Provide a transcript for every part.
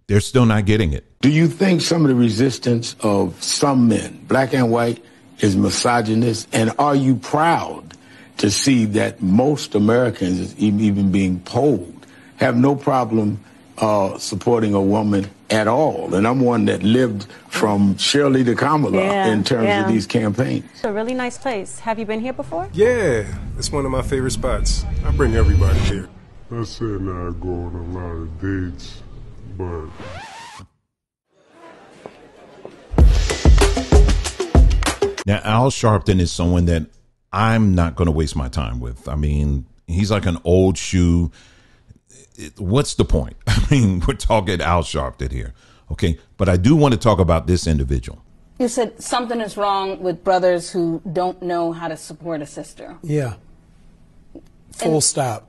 They're still not getting it. Do you think some of the resistance of some men, black and white, is misogynist? And are you proud to see that most Americans, even being polled, have no problem supporting a woman at all? And I'm one that lived from Shirley to Kamala in terms of these campaigns. It's a really nice place. Have you been here before? Yeah, it's one of my favorite spots. I bring everybody here. I said not go on a lot of dates, but... Now, Al Sharpton is someone that I'm not going to waste my time with. I mean, he's like an old shoe. What's the point? I mean, we're talking Al Sharpton here. Okay. But I do want to talk about this individual. You said something is wrong with brothers who don't know how to support a sister. Yeah. Full stop.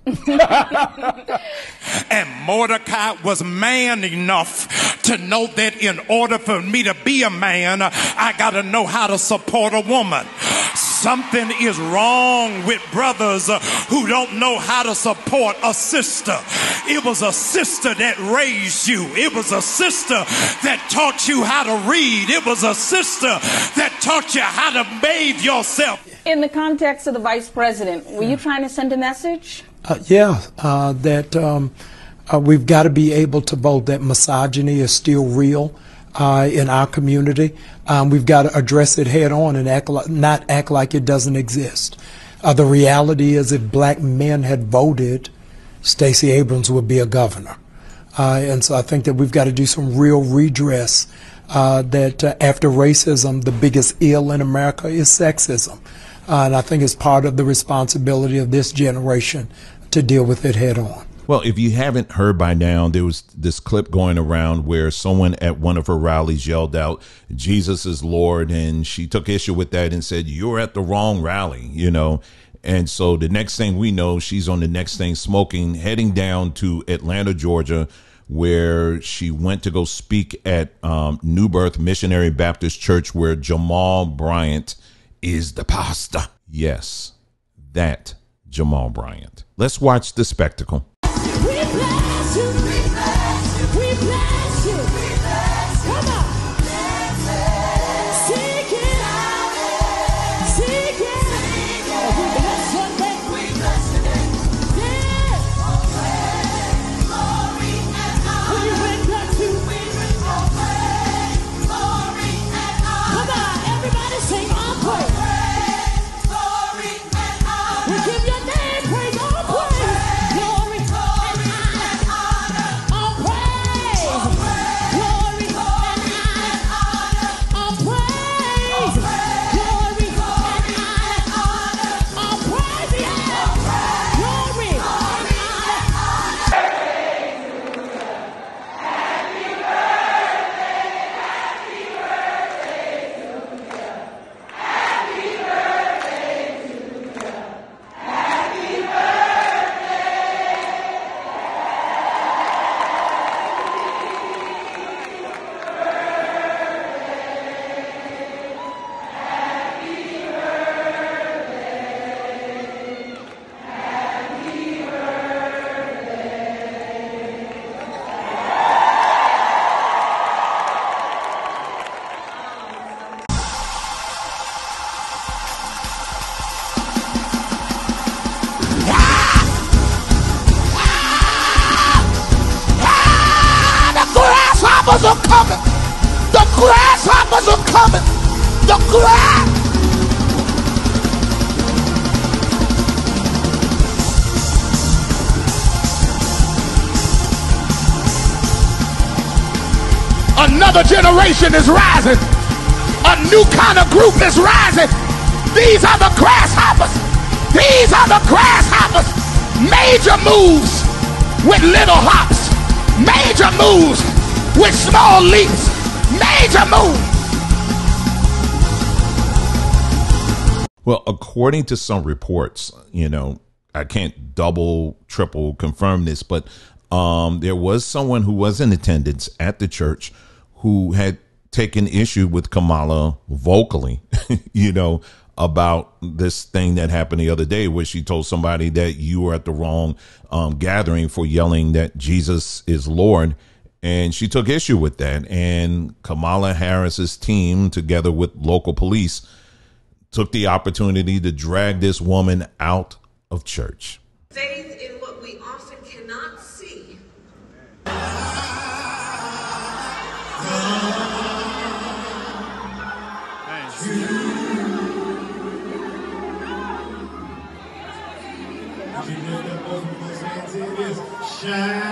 And Mordecai was man enough to know that in order for me to be a man, I got to know how to support a woman. Something is wrong with brothers who don't know how to support a sister. It was a sister that raised you. It was a sister that taught you how to read. It was a sister that taught you how to bathe yourself. In the context of the vice president, were you trying to send a message? That we've got to be able to vote that misogyny is still real in our community. We've got to address it head on and not act like it doesn't exist. The reality is if black men had voted, Stacey Abrams would be a governor. And so I think that we've got to do some real redress that after racism, the biggest ill in America is sexism. And I think it's part of the responsibility of this generation to deal with it head on. Well, if you haven't heard by now, there was this clip going around where someone at one of her rallies yelled out, "Jesus is Lord." And she took issue with that and said, "You're at the wrong rally," you know. And so the next thing we know, she's on the next thing smoking, heading down to Atlanta, Georgia, where she went to go speak at New Birth Missionary Baptist Church, where Jamal Bryant is the pastor. Yes, that Jamal Bryant. Let's watch the spectacle. We bless you, we bless you, we bless you, we bless you. Come on. Seek it out, seek it. We bless your name, we bless your name. Yeah. Glory and honor. We render to, we render praise, glory and honor. Come on, everybody sing all praise. Glory and honor. We give your name praise, all praise. Glory and honor. All praise. Glory and honor. All praise. Glory and honor. All praise. Yeah. Glory and honor. The grasshoppers are coming. The grasshoppers are coming. The grass. Another generation is rising. A new kind of group is rising. These are the grasshoppers. These are the grasshoppers. Major moves with little hops. Major moves with small leaps. Major moves. Well, according to some reports, you know, I can't double, triple confirm this, but there was someone who was in attendance at the church who had taken issue with Kamala vocally, you know, about this thing that happened the other day where she told somebody that you were at the wrong gathering for yelling that Jesus is Lord. And she took issue with that. And Kamala Harris's team, together with local police, took the opportunity to drag this woman out of church. Faith in what we often cannot see.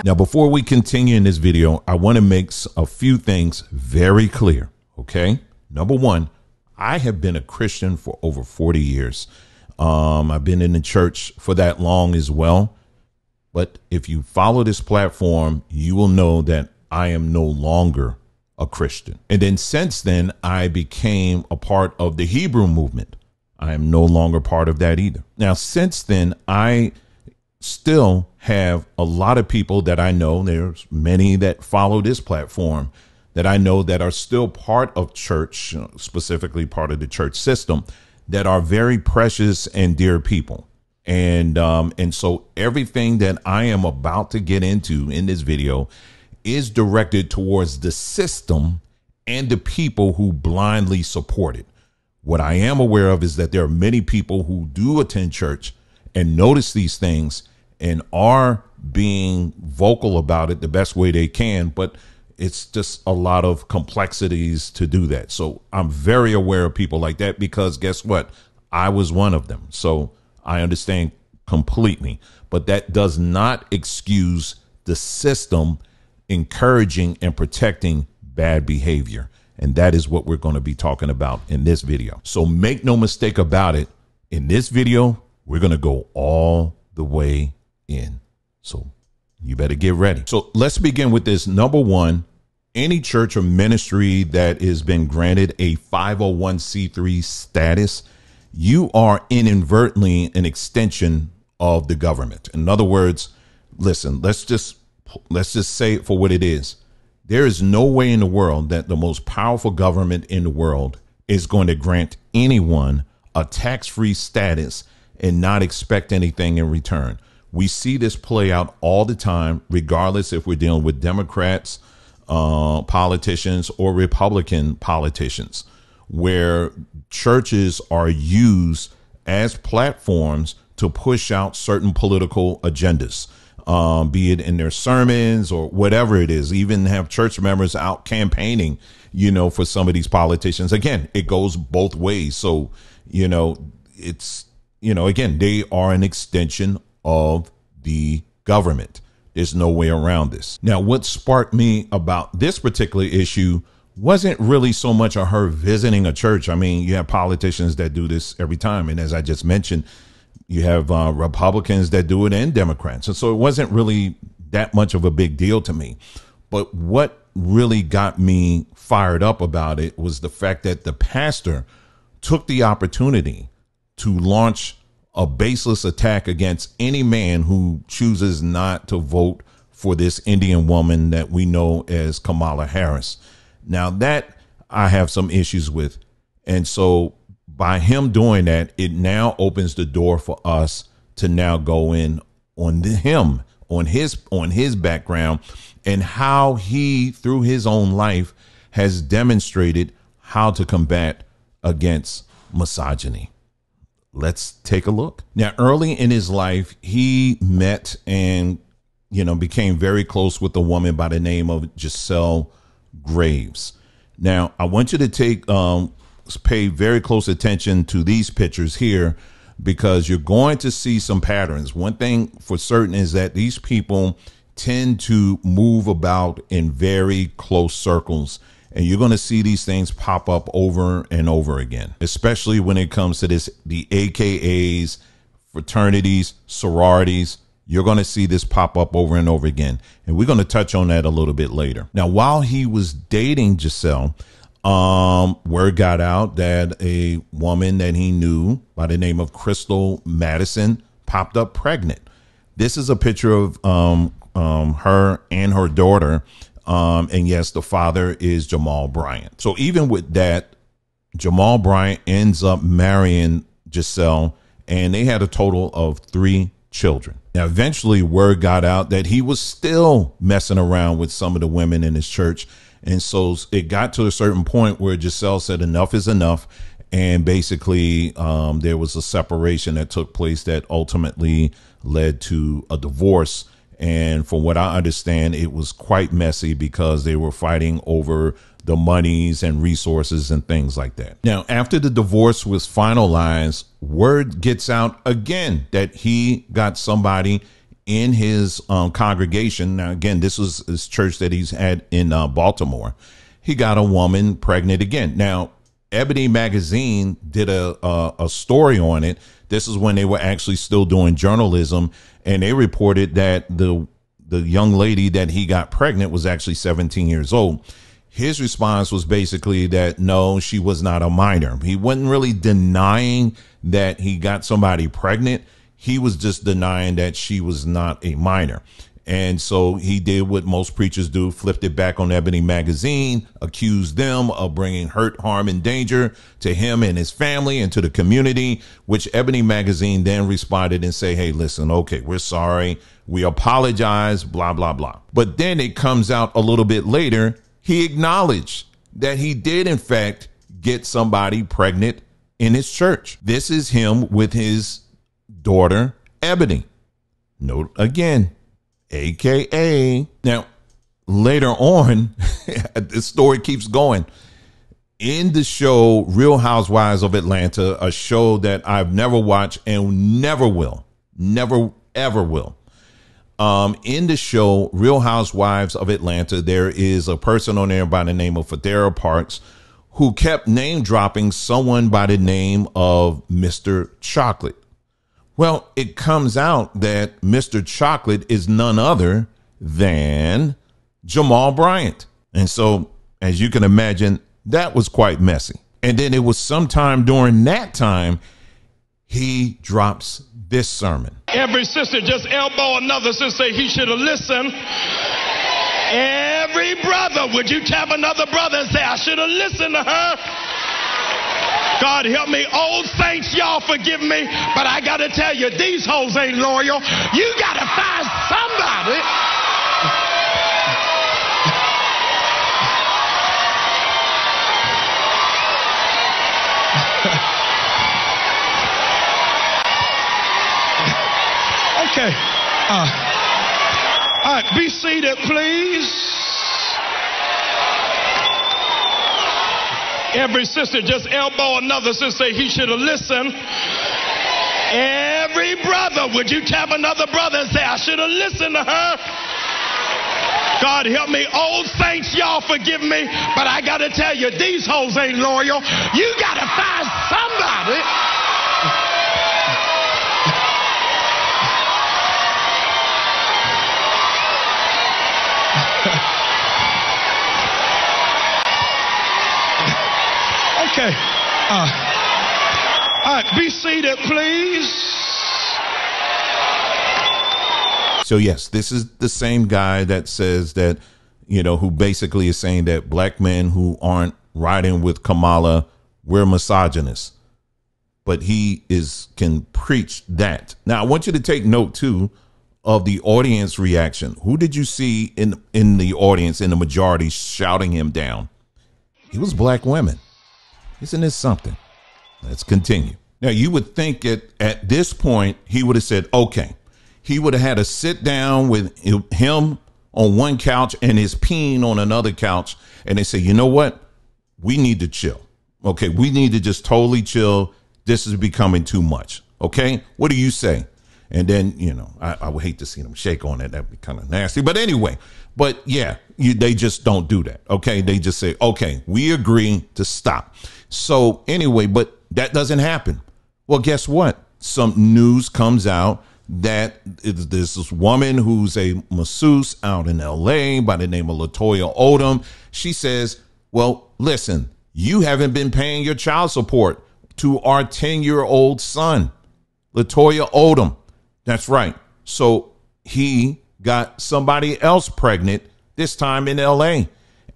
Now, before we continue in this video, I want to make a few things very clear. Okay. Number one, I have been a Christian for over 40 years. I've been in the church for that long as well. But if you follow this platform, you will know that I am no longer a Christian. And then since then, I became a part of the Hebrew movement. I am no longer part of that either. Now, since then, I still have a lot of people that I know. There's many that follow this platform that I know that are still part of church, specifically part of the church system, that are very precious and dear people. And so everything that I am about to get into in this video is directed towards the system and the people who blindly support it. What I am aware of is that there are many people who do attend church and notice these things and are being vocal about it the best way they can, but it's just a lot of complexities to do that. So I'm very aware of people like that because guess what? I was one of them. So I understand completely, but that does not excuse the system encouraging and protecting bad behavior. And that is what we're going to be talking about in this video. So make no mistake about it. In this video, we're going to go all the way in. So you better get ready. So let's begin with this. Number one, any church or ministry that has been granted a 501c3 status, you are inadvertently an extension of the government. In other words, listen, let's just say it for what it is. There is no way in the world that the most powerful government in the world is going to grant anyone a tax-free status and not expect anything in return. We see this play out all the time, regardless if we're dealing with Democrats, politicians, or Republican politicians, where churches are used as platforms to push out certain political agendas. Be it in their sermons or whatever it is, even have church members out campaigning, for some of these politicians. Again, it goes both ways. So, it's, again, they are an extension of the government. There's no way around this. Now, what sparked me about this particular issue wasn't really so much of her visiting a church. I mean, you have politicians that do this every time. And as I just mentioned, you have Republicans that do it and Democrats. And so it wasn't really that much of a big deal to me. But what really got me fired up about it was the fact that the pastor took the opportunity to launch a baseless attack against any man who chooses not to vote for this Indian woman that we know as Kamala Harris. Now that I have some issues with. And so by him doing that, it now opens the door for us to now go in on him, on his background, and how he, through his own life, has demonstrated how to combat against misogyny. Let's take a look. Now, early in his life, he met and, became very close with a woman by the name of Giselle Graves. Now, I want you to pay very close attention to these pictures here, because you're going to see some patterns. One thing for certain is that these people tend to move about in very close circles, and you're going to see these things pop up over and over again, especially when it comes to the AKAs, fraternities, sororities. You're going to see this pop up over and over again, and we're going to touch on that a little bit later. Now, while he was dating Giselle, word got out that a woman that he knew by the name of Crystal Madison popped up pregnant. This is a picture of her and her daughter. And yes, the father is Jamal Bryant. So even with that, Jamal Bryant ends up marrying Giselle, and they had a total of 3 children. Now, eventually word got out that he was still messing around with some of the women in his church. And so it got to a certain point where Giselle said enough is enough. And basically, there was a separation that took place that ultimately led to a divorce. And from what I understand, it was quite messy because they were fighting over the monies and resources and things like that. Now, after the divorce was finalized, word gets out again that he got somebody in his congregation. Now, again, this was his church that he's had in Baltimore. He got a woman pregnant again. Now, Ebony Magazine did a story on it. This is when they were actually still doing journalism, and they reported that the young lady that he got pregnant was actually 17 years old. His response was basically that no, she was not a minor. He wasn't really denying that he got somebody pregnant. He was just denying that she was not a minor. And so he did what most preachers do, flipped it back on Ebony Magazine, accused them of bringing hurt, harm, and danger to him and his family and to the community, which Ebony Magazine then responded and say, hey, listen, okay, we're sorry. We apologize, blah, blah, blah. But then it comes out a little bit later. He acknowledged that he did, in fact, get somebody pregnant in his church. This is him with his daughter, Ebony. Note again, AKA. Now, later on, the story keeps going. In the show Real Housewives of Atlanta, a show that I've never watched and never will, never, ever will. In the show Real Housewives of Atlanta, there is a person on there by the name of Federa Parks who kept name dropping someone by the name of Mr. Chocolate. Well, it comes out that Mr. Chocolate is none other than Jamal Bryant. And so, as you can imagine, that was quite messy. And then it was sometime during that time, he drops this sermon. Every sister just elbow another sister, say he should have listened. Every brother, would you tap another brother and say, I should have listened to her? God help me. Old saints, y'all forgive me, but I got to tell you, these hoes ain't loyal. You got to find somebody. Okay. All right, be seated, please. Every sister just elbow another sister, say he should have listened. Every brother, would you tap another brother and say, I should have listened to her? God help me. Old saints, y'all forgive me, but I got to tell you, these hoes ain't loyal. You got to find somebody. Okay. All right, be seated, please. So, yes, this is the same guy that says that, you know, who basically is saying that black men who aren't riding with Kamala, we're misogynists. But he can preach that. Now, I want you to take note, too, of the audience reaction. Who did you see in the audience, in the majority, shouting him down? It was black women. Isn't this something? Let's continue. Now, you would think at this point, he would have said, okay, he would have had to sit down with him on one couch and his peen on another couch. And they say, you know what? We need to chill. Okay, we need to just totally chill. This is becoming too much. Okay, what do you say? And then, you know, I would hate to see them shake on it. That'd be kind of nasty. But anyway, but yeah, they just don't do that. Okay, they just say, okay, we agree to stop. So anyway, but that doesn't happen. Well, guess what? Some news comes out that there's this woman who's a masseuse out in LA by the name of Latoya Odom. She says, well, listen, you haven't been paying your child support to our 10-year-old son, Latoya Odom. That's right. So he got somebody else pregnant, this time in LA.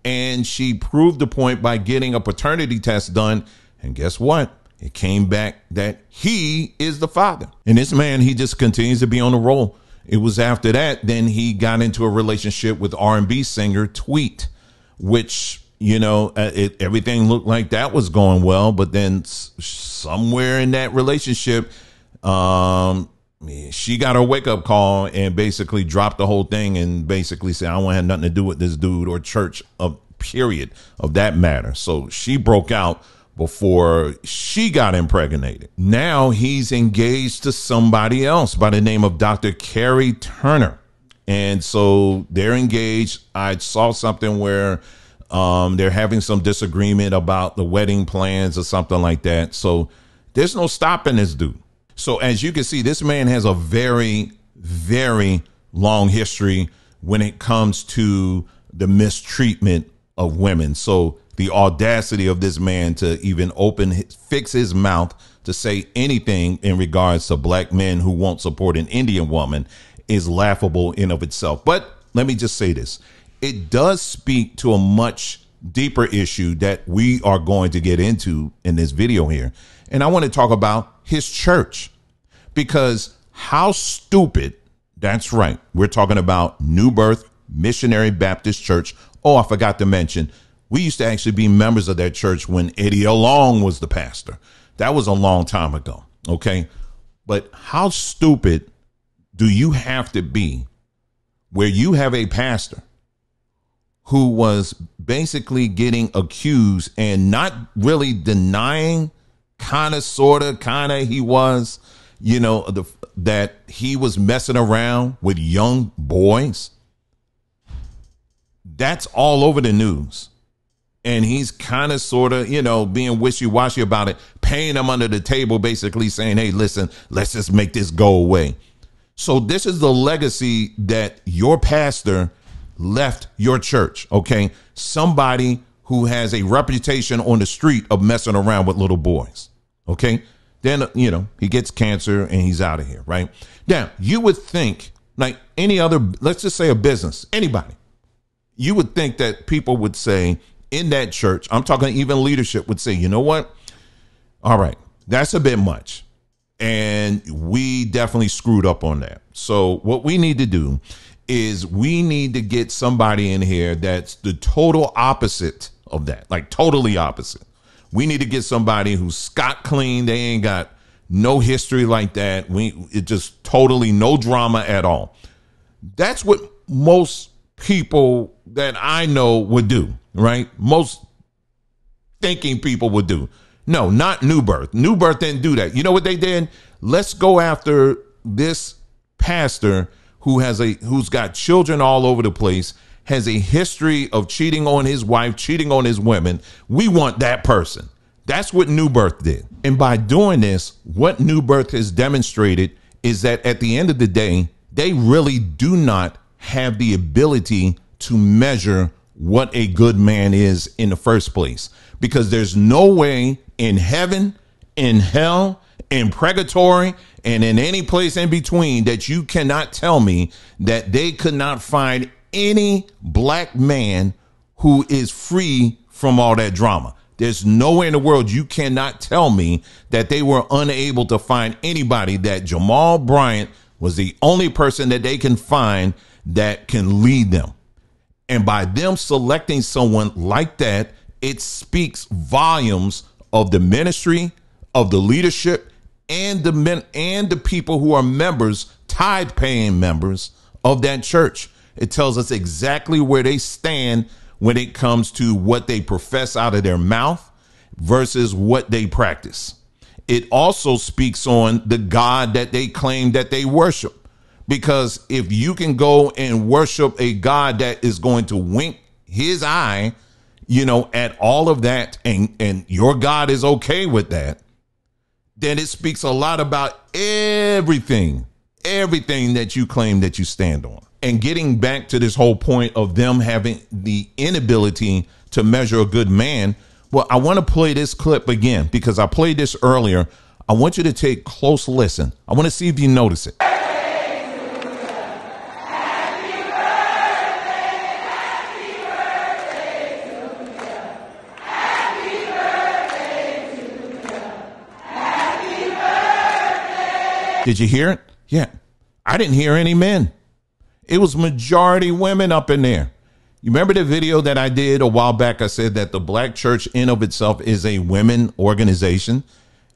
And she proved the point by getting a paternity test done. And guess what? it came back that he is the father. And this man, he just continues to be on the roll. It was after that, then he got into a relationship with R&B singer Tweet, which, everything looked like that was going well. But then somewhere in that relationship, she got her wake up call and basically dropped the whole thing and basically said, I don't want to have nothing to do with this dude or church, period, of that matter. So she broke out before she got impregnated. Now he's engaged to somebody else by the name of Dr. Carrie Turner. And so they're engaged. I saw something where they're having some disagreement about the wedding plans or something like that. So there's no stopping this dude. So as you can see, this man has a very, very long history when it comes to the mistreatment of women. So the audacity of this man to even fix his mouth to say anything in regards to black men who won't support an Indian woman is laughable in of itself. But let me just say this. It does speak to a much deeper issue that we are going to get into in this video here. And I want to talk about his church, because how stupid, that's right. We're talking about New Birth Missionary Baptist Church. Oh, I forgot to mention, we used to actually be members of that church when Eddie Long was the pastor. That was a long time ago. Okay. But how stupid do you have to be where you have a pastor who was basically getting accused and not really denying, kind of he was, that he was messing around with young boys? That's all over the news. And he's kind of being wishy-washy about it, paying them under the table, basically saying, hey, listen, let's just make this go away. So this is the legacy that your pastor left your church. OK, somebody who has a reputation on the street of messing around with little boys. OK, then, he gets cancer and he's out of here. Right now, you would think, like any other, let's just say a business, anybody, you would think that people would say, in that church, I'm talking even leadership, would say, you know what? All right, that's a bit much. And we definitely screwed up on that. So what we need to do is we need to get somebody in here that's the total opposite of that, like totally opposite. We need to get somebody who's scot clean. They ain't got no history like that. It just totally no drama at all. That's what most people that I know would do. Right? Most thinking people would do. No, not New Birth. New Birth didn't do that. You know what they did? Let's go after this pastor who's got children all over the place, has a history of cheating on his wife, cheating on his women. We want that person. That's what New Birth did. And by doing this, what New Birth has demonstrated is that at the end of the day, they really do not have the ability to measure what a good man is in the first place, because there's no way in heaven, in hell, in purgatory, and in any place in between that you cannot tell me that they could not find any black man who is free from all that drama. There's nowhere in the world you cannot tell me that they were unable to find anybody, that Jamal Bryant was the only person that they can find that can lead them. And by them selecting someone like that, it speaks volumes of the ministry, of the leadership, and the men and the people who are members, tithe paying members of that church. It tells us exactly where they stand when it comes to what they profess out of their mouth versus what they practice. It also speaks on the God that they claim that they worship. Because if you can go and worship a God that is going to wink his eye, at all of that, and your God is okay with that, then it speaks a lot about everything that you claim that you stand on. And getting back to this whole point of them having the inability to measure a good man. Well, I want to play this clip again because I played this earlier. I want you to take close listen. I want to see if you notice it. Did you hear it? Yeah. I didn't hear any men. It was majority women up in there. You remember the video that I did a while back? I said that the black church in of itself is a women organization.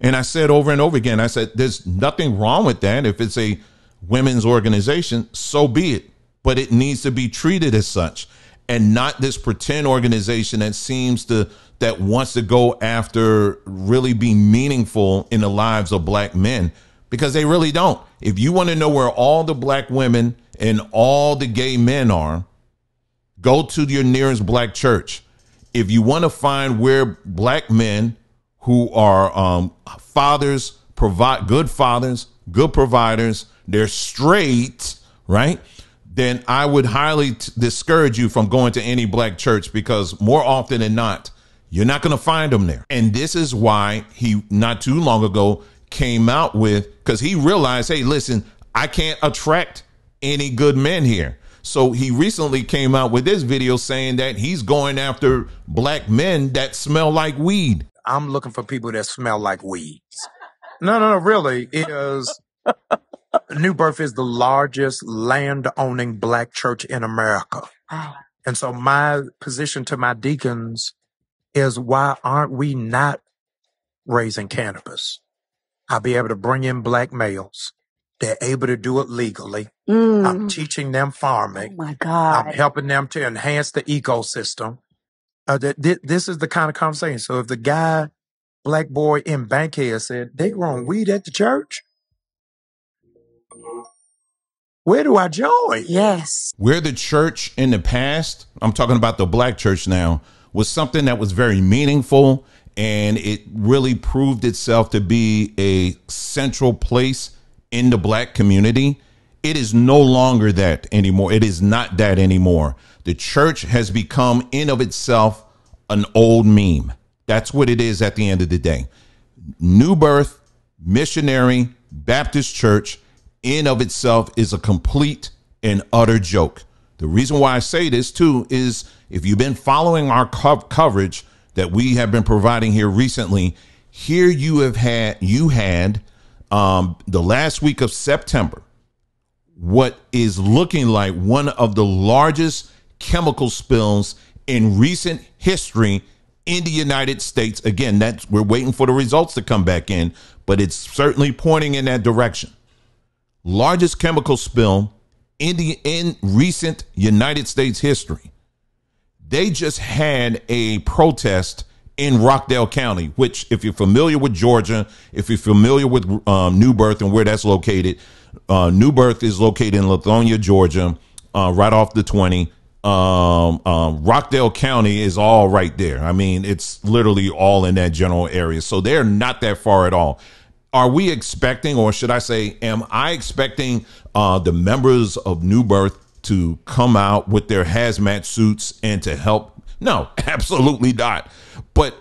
And I said over and over again, I said, there's nothing wrong with that. If it's a women's organization, so be it. But it needs to be treated as such and not this pretend organization that wants to go after really be meaningful in the lives of black men, because they really don't. If you want to know where all the black women and all the gay men are, go to your nearest black church. If you want to find where black men who are fathers, good fathers, good providers, they're straight, right? Then I would highly discourage you from going to any black church, because more often than not, you're not going to find them there. And this is why he not too long ago came out with, because he realized, hey, listen, I can't attract any good men here. So he recently came out with this video saying that he's going after black men that smell like weed. I'm looking for people that smell like weeds. No, really. New Birth is the largest land-owning black church in America. And so my position to my deacons is, why aren't we not raising cannabis? I'll be able to bring in black males. They're able to do it legally. I'm teaching them farming. Oh my God. I'm helping them to enhance the ecosystem. This is the kind of conversation. So if the guy, black boy in Bankhead said, they growing weed at the church, where do I join? Yes. Where the church in the past, I'm talking about the black church now, was something that was very meaningful, and it really proved itself to be a central place in the black community. It is no longer that anymore. It is not that anymore. The church has become in of itself an old meme. That's what it is at the end of the day. New Birth Missionary Baptist Church in of itself is a complete and utter joke. The reason why I say this too is, if you've been following our coverage that we have been providing here recently, here you had the last week of September, what is looking like one of the largest chemical spills in recent history in the United States. Again, we're waiting for the results to come back in, but it's certainly pointing in that direction. Largest chemical spill in recent United States history. They just had a protest in Rockdale County, which, if you're familiar with Georgia, if you're familiar with New Birth and where that's located, New Birth is located in Lithonia, Georgia, right off the 20. Rockdale County is all right there. I mean, it's literally all in that general area. So they're not that far at all. Are we expecting, or should I say, am I expecting the members of New Birth to come out with their hazmat suits and to help? No, absolutely not. But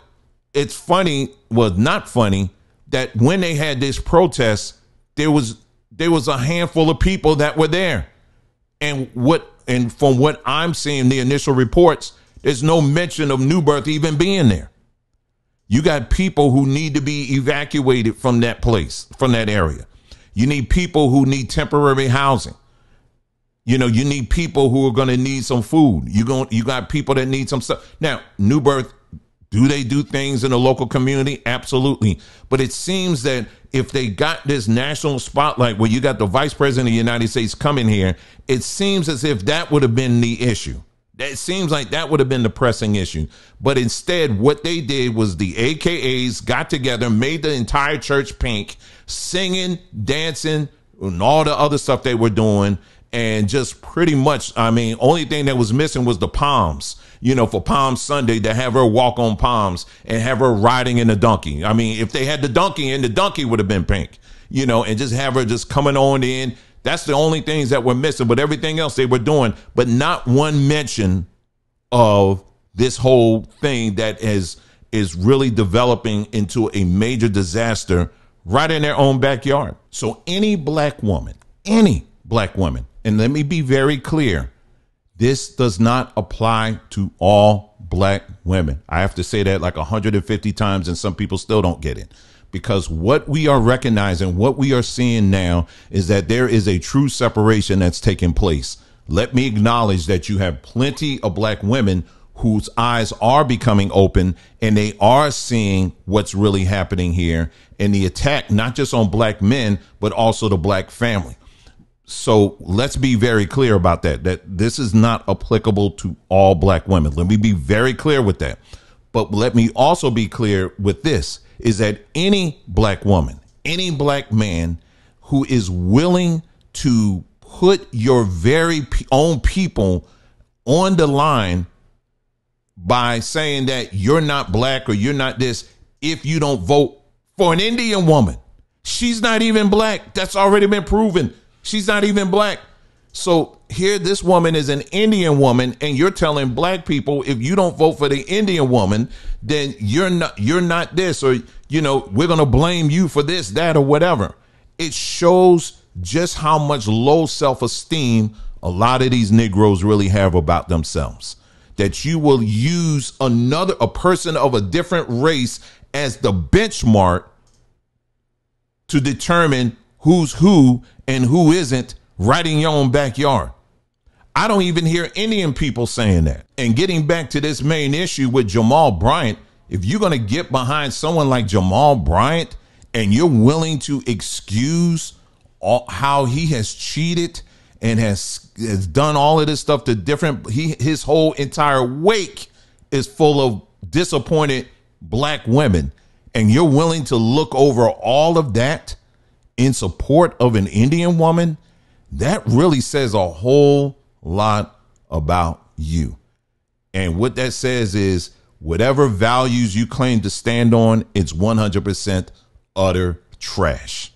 it's funny, well, not funny, that when they had this protest, there was a handful of people that were there. And from what I'm seeing, the initial reports, there's no mention of New Birth even being there. You got people who need to be evacuated from that place, from that area. You need people who need temporary housing. You know, you need people who are going to need some food. You got people that need some stuff. Now, New Birth, do they do things in the local community? Absolutely. But it seems that if they got this national spotlight where you got the Vice President of the United States coming here, it seems as if that would have been the issue. It seems like that would have been the pressing issue. But instead, what they did was the AKAs got together, made the entire church pink, singing, dancing, and all the other stuff they were doing. And just pretty much, I mean, only thing that was missing was the palms, you know, for Palm Sunday, to have her walk on palms and have her riding in a donkey. I mean, if they had the donkey in, the donkey would have been pink, you know, and just have her just coming on in. That's the only things that were missing, but everything else they were doing, but not one mention of this whole thing that is really developing into a major disaster right in their own backyard. So any black woman, and let me be very clear, this does not apply to all black women. I have to say that like 150 times, and some people still don't get it. because what we are recognizing, what we are seeing now is that there is a true separation that's taking place. Let me acknowledge that you have plenty of black women whose eyes are becoming open and they are seeing what's really happening here, and the attack not just on black men, but also the black family. So let's be very clear about that this is not applicable to all black women. Let me be very clear with that. But let me also be clear with this, is that any black woman, any black man who is willing to put your very own people on the line by saying that you're not black or you're not this, if you don't vote for an Indian woman. She's not even black. That's already been proven. She's not even black. So here this woman is an Indian woman, and you're telling black people, if you don't vote for the Indian woman, then you're not this, or, you know, we're going to blame you for this, that, or whatever. It shows just how much low self-esteem a lot of these Negroes really have about themselves, that you will use a person of a different race as the benchmark to determine who's who and who isn't right in your own backyard. I don't even hear Indian people saying that. And getting back to this main issue with Jamal Bryant, if you're going to get behind someone like Jamal Bryant and you're willing to excuse how he has cheated and has done all of this stuff to his whole entire wake is full of disappointed black women, and you're willing to look over all of that in support of an Indian woman, that really says a whole lot about you. And what that says is whatever values you claim to stand on, it's 100% utter trash.